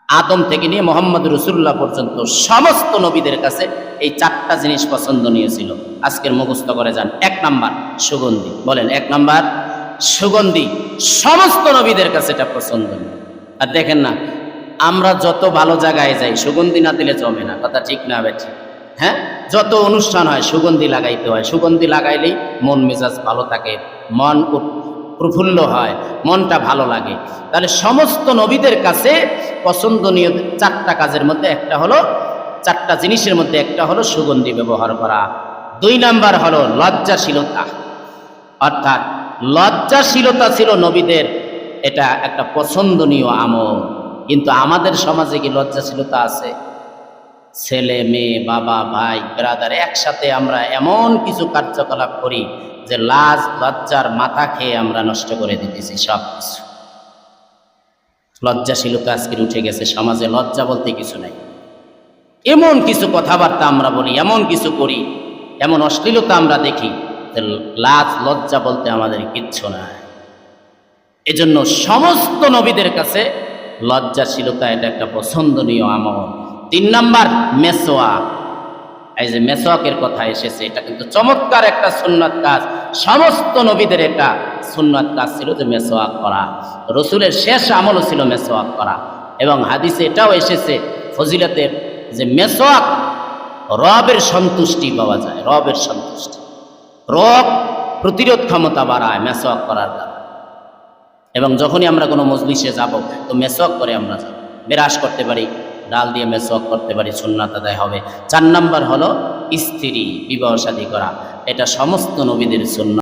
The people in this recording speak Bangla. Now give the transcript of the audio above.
আদম থেকে নিয়ে মোহাম্মদ রসুল্লাহ পর্যন্ত সমস্ত নবীদের কাছে এই 4টা জিনিস পছন্দনীয় ছিল। আজকের মুখস্থ করে যান। 1 নাম্বার সুগন্ধি। বলেন 1 নাম্বার সুগন্ধি। সমস্ত নবীদের কাছে এটা পছন্দনীয়। আর দেখেন না, আমরা যত ভালো জায়গায় যাই সুগন্ধি না দিলে জমে না। কথা ঠিক না বেঠিক? হ্যাঁ, যত অনুষ্ঠান হয় সুগন্ধি লাগাইতে হয়। সুগন্ধি লাগাইলেই মন মেজাজ ভালো থাকে, মন প্রফুল্ল হয়, মনটা ভালো লাগে। তাহলে সমস্ত নবীদের কাছে পছন্দনীয় 4টা কাজের মধ্যে একটা হলো, 4টা জিনিসের মধ্যে একটা হলো সুগন্ধি ব্যবহার করা। 2 নাম্বার হলো লজ্জাশীলতা, অর্থাৎ লজ্জাশীলতা ছিল নবীদের, এটা একটা পছন্দনীয় আমল। কিন্তু আমাদের সমাজে কি লজ্জাশীলতা আছে? ছেলে মেয়ে, বাবা ভাই ব্রাদার একসাথে আমরা এমন কিছু কার্যকলাপ করি যে লাজ লজ্জার মাথা খেয়ে আমরা নষ্ট করে দিতেছি সব কিছু। লজ্জাশীলতা আজকে উঠে গেছে সমাজে। লজ্জা বলতে কিছু নাই। এমন কিছু কথাবার্তা আমরা বলি, এমন কিছু করি, এমন অশ্লীলতা আমরা দেখি যে লাজ লজ্জা বলতে আমাদের কিচ্ছু নাই। এজন্য সমস্ত নবীদের কাছে লজ্জাশীলতা এটা একটা পছন্দনীয় আমল। 3 নাম্বার মেসওয়াক। এই যে মেসওয়াকের কথা এসেছে, এটা কিন্তু চমৎকার একটা সুন্নাত কাজ। সমস্ত নবীদের একটা সুন্নাত কাজ ছিল যে মেসওয়াক করা। রসুলের শেষ আমলও ছিল মেসওয়াক করা। এবং হাদিসে এটাও এসেছে ফজিলতের যে মেসওয়াক রবের সন্তুষ্টি পাওয়া যায়, রবের সন্তুষ্টি, রব প্রতিরোধ ক্ষমতা বাড়ায় মেসওয়াক করার দ্বারা। এবং যখনই আমরা কোনো মজলিসে যাব তো মেসওয়াক করে আমরা যাব। বিরাস করতে পারি, ডাল দিয়ে মেসওয়াক করতে পারি, সুন্নাত আদায় হবে। 4 নাম্বার হলো স্ত্রী বিবাহ শাদী করা, এটা সমস্ত নবীদের সুন্নাত।